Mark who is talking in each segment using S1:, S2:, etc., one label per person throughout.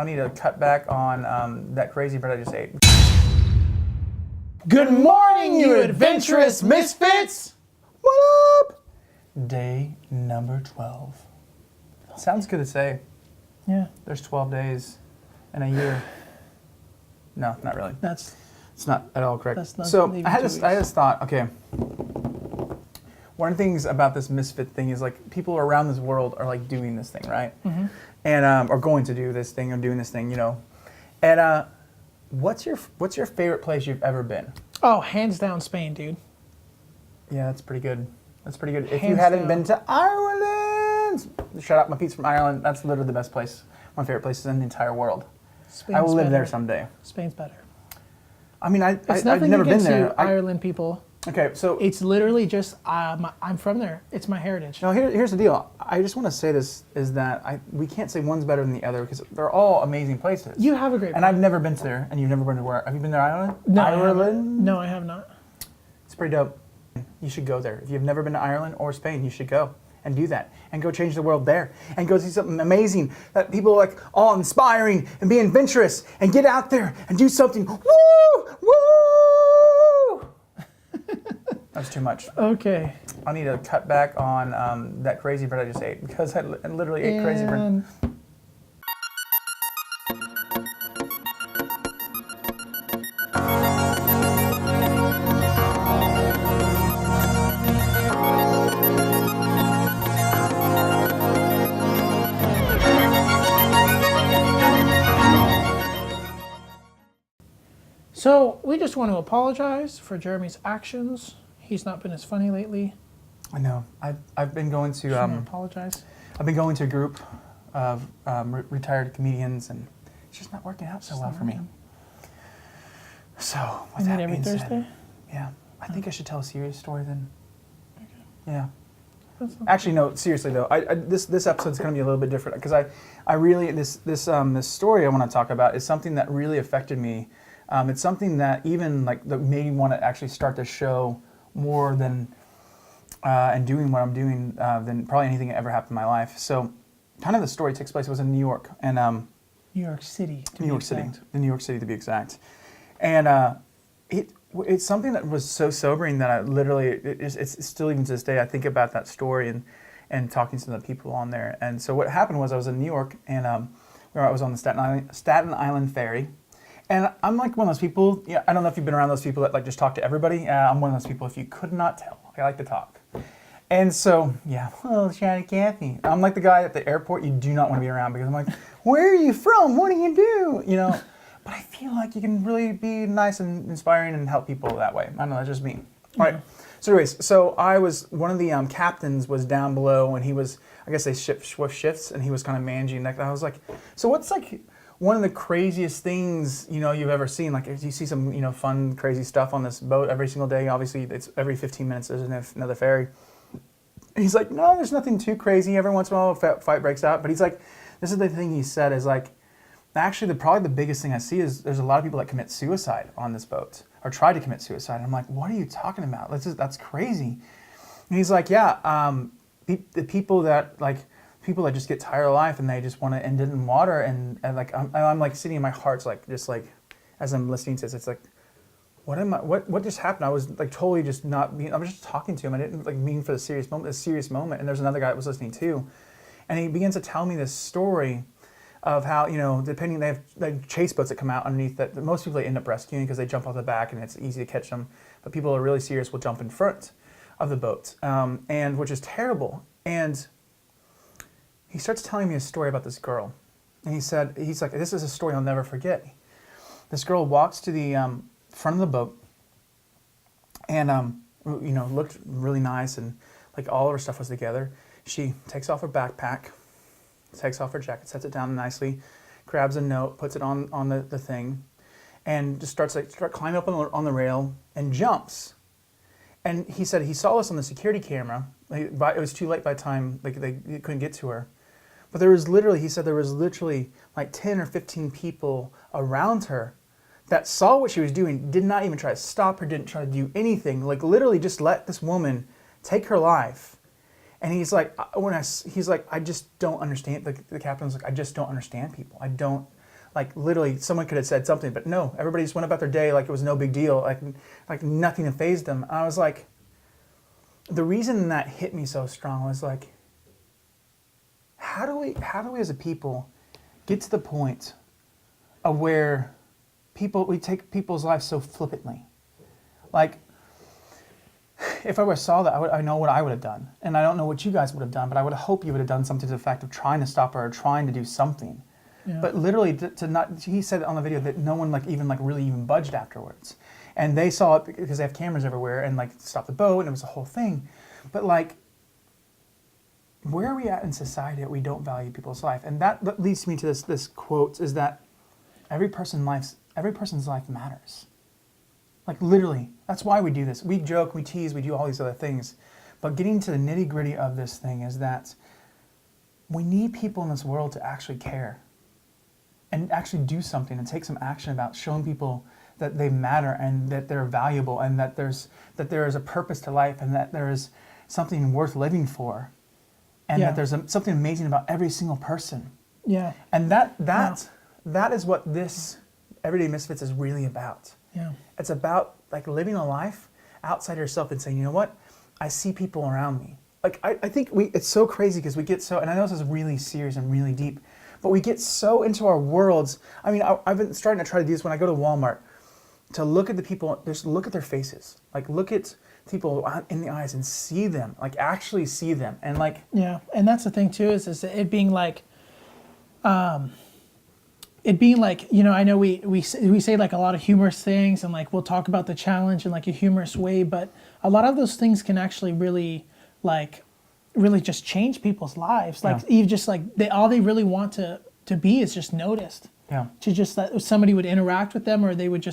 S1: I need to cut back on that crazy bread I just ate.
S2: Good morning, you adventurous misfits!
S1: What up? Day number 12. Sounds good to say.
S2: Yeah.
S1: There's 12 days in a year. No, not really.
S2: It's
S1: not at all correct.
S2: That's not
S1: So
S2: even
S1: I had
S2: 2
S1: this
S2: weeks.
S1: thought, okay. One of the things about this misfit thing is like people around this world are like doing this thing, right?
S2: Mm-hmm.
S1: And are going to do this thing or doing this thing, you know. And what's your favorite place you've ever been?
S2: Oh, hands down Spain, dude.
S1: Yeah, that's pretty good. That's pretty good. If you
S2: Hands
S1: hadn't
S2: down.
S1: been to Ireland, shout out my Pete's from Ireland. That's literally the best place. My favorite places in the entire world.
S2: Spain's
S1: I will live there
S2: better.
S1: someday.
S2: Spain's better.
S1: I mean, I've
S2: Nothing
S1: never been
S2: against
S1: there.
S2: you, Ireland people.
S1: Okay, so
S2: It's literally just I'm from there. It's my heritage.
S1: no, here's the deal. I just want to say this is that we can't say one's better than the other because they're all amazing places.
S2: You have a great.
S1: And I've never been to there, and you've never been to where? Have you been to Ireland?
S2: No, I haven't.
S1: Ireland?
S2: No, I have not.
S1: It's pretty dope. You should go there. If you've never been to Ireland or Spain, you should go and do that and go change the world there and go see something amazing that people are like all inspiring and be adventurous and get out there and do something. Woo! Woo! That's too much.
S2: Okay.
S1: I need to cut back on that crazy bread I just ate because I literally ate crazy bread.
S2: And so we just want to apologize for Jeremy's actions. He's not been as funny lately.
S1: I know. I've been going to
S2: Apologize.
S1: I've been going to a group of retired comedians, and it's just not working out so well for me. So with
S2: You
S1: that
S2: meet every
S1: being
S2: Thursday?
S1: said, yeah, I think I should tell a serious story then.
S2: Okay.
S1: Yeah.
S2: That's not-
S1: Actually, no. Seriously though, this episode's going to be a little bit different because I really this story I want to talk about is something that really affected me. It's something that even like that made me want to actually start the show more than and doing what I'm doing than probably anything that ever happened in my life. So, kind of the story takes place was in New York and
S2: New York City.
S1: New York City to be exact, and it's something that was so sobering that I literally it's still even to this day I think about that story and talking to the people on there. And so what happened was I was in New York and where I was on the Staten Island ferry. And I'm like one of those people, yeah, I don't know if you've been around those people that like just talk to everybody. I'm one of those people, if you could not tell, I like to talk. And so, yeah, oh, Shady Kathy. I'm like the guy at the airport you do not want to be around because I'm like, where are you from? What do you do? You know, but I feel like you can really be nice and inspiring and help people that way. I don't know, that's just me. All right. So anyways, so I was, one of the captains was down below and he was, I guess they shift shifts and he was kind of managing that. I was like, so what's like, one of the craziest things, you know, you've ever seen, like if you see some, you know, fun, crazy stuff on this boat every single day, obviously it's every 15 minutes there's another ferry. And he's like, no, there's nothing too crazy. Every once in a while a fight breaks out. But he's like, this is the thing he said is like, actually probably the biggest thing I see is there's a lot of people that commit suicide on this boat or try to commit suicide. And I'm like, what are you talking about? That's crazy. And he's like, yeah, the people that just get tired of life and they just want to end it in water and like I'm like sitting in my heart's like just like as I'm listening to this it's like what just happened? I was like totally just not being, I was just talking to him. I didn't like mean for the serious moment and there's another guy that was listening too and he begins to tell me this story of how, you know, depending, they have like chase boats that come out underneath that most people they end up rescuing because they jump off the back and it's easy to catch them, but people who are really serious will jump in front of the boat and which is terrible. And he starts telling me a story about this girl. And he's like, this is a story I'll never forget. This girl walks to the front of the boat and, you know, looked really nice and like all of her stuff was together. She takes off her backpack, takes off her jacket, sets it down nicely, grabs a note, puts it on the thing, and just start climbing up on the rail and jumps. And he said he saw this on the security camera. It was too late by the time they couldn't get to her. But he said there was literally like 10 or 15 people around her that saw what she was doing, did not even try to stop her, didn't try to do anything, like literally just let this woman take her life. And he's like, I just don't understand. The captain was like, I just don't understand people. like literally someone could have said something, but no, everybody just went about their day like it was no big deal, like nothing had fazed them. I was like, the reason that hit me so strong was like, how do we as a people get to the point of where we take people's lives so flippantly? Like, if I saw that, I know what I would have done, and I don't know what you guys would have done, but I would hope you would have done something to the fact of trying to stop her or trying to do something.
S2: Yeah.
S1: But literally, to not, he said on the video that no one really even budged afterwards, and they saw it because they have cameras everywhere and like stopped the boat, and it was a whole thing. But like, where are we at in society that we don't value people's life? And that leads me to this quote, is that every person's life matters. Like literally, that's why we do this. We joke, we tease, we do all these other things. But getting to the nitty gritty of this thing is that we need people in this world to actually care and actually do something and take some action about showing people that they matter and that they're valuable and that there is a purpose to life and that there is something worth living for and that there's something amazing about every single person.
S2: Yeah.
S1: And that is what this Everyday Misfits is really about.
S2: Yeah.
S1: It's about like living a life outside yourself and saying, you know what, I see people around me. Like I think it's so crazy because we get so, and I know this is really serious and really deep, but we get so into our worlds. I mean, I've been starting to try to do this when I go to Walmart, to look at the people, just look at their faces, like look at people in the eyes and see them, like actually see them, and like.
S2: Yeah, and that's the thing too, is it being like, you know, I know we say like a lot of humorous things, and like we'll talk about the challenge in like a humorous way, but a lot of those things can actually really just change people's lives. Like you just like all they really want to be is just noticed.
S1: Yeah.
S2: To just that somebody would interact with them, or they would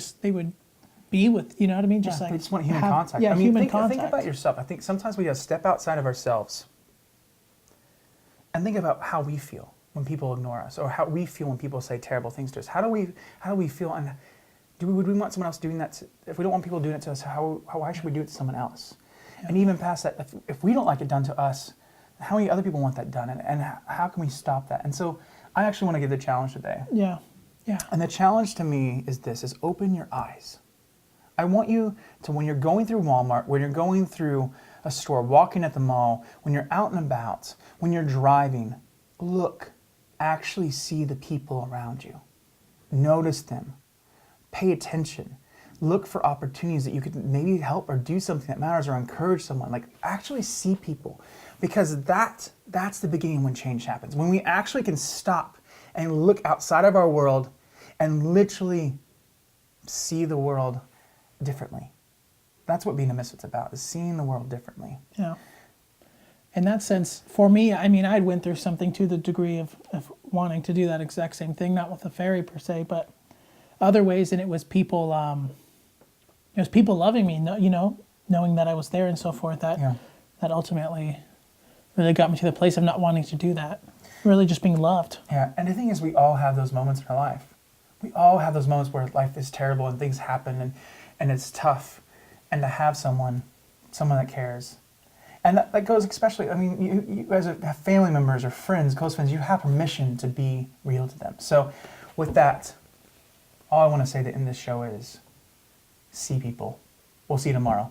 S2: be with, you know what I mean? Just
S1: they just want human contact.
S2: Yeah,
S1: I mean,
S2: human
S1: think
S2: contact.
S1: about yourself. I think sometimes we gotta step outside of ourselves and think about how we feel when people ignore us, or how we feel when people say terrible things to us. How do we feel, and would we want someone else doing that? If we don't want people doing it to us, why should we do it to someone else? Yeah. And even past that, if we don't like it done to us, how many other people want that done, and how can we stop that? And so I actually want to give the challenge today.
S2: Yeah, yeah.
S1: And the challenge to me is this: is open your eyes. I want you to, when you're going through Walmart, when you're going through a store, walking at the mall, when you're out and about, when you're driving, look, actually see the people around you. Notice them. Pay attention. Look for opportunities that you could maybe help or do something that matters or encourage someone. Like actually see people, because that's the beginning when change happens. When we actually can stop and look outside of our world and literally see the world differently. That's what being a misfit's about, is seeing the world differently.
S2: Yeah. In that sense, for me, I mean, I went through something to the degree of wanting to do that exact same thing, not with the fairy per se, but other ways, and it was people loving me, you know, knowing that I was there and so forth, that ultimately really got me to the place of not wanting to do that, really just being loved.
S1: Yeah, and the thing is, we all have those moments in our life. We all have those moments where life is terrible and things happen and it's tough, and to have someone that cares. And that goes especially, I mean, you guys have family members or friends, close friends, you have permission to be real to them. So with that, all I want to say to end this show is see people. We'll see you tomorrow.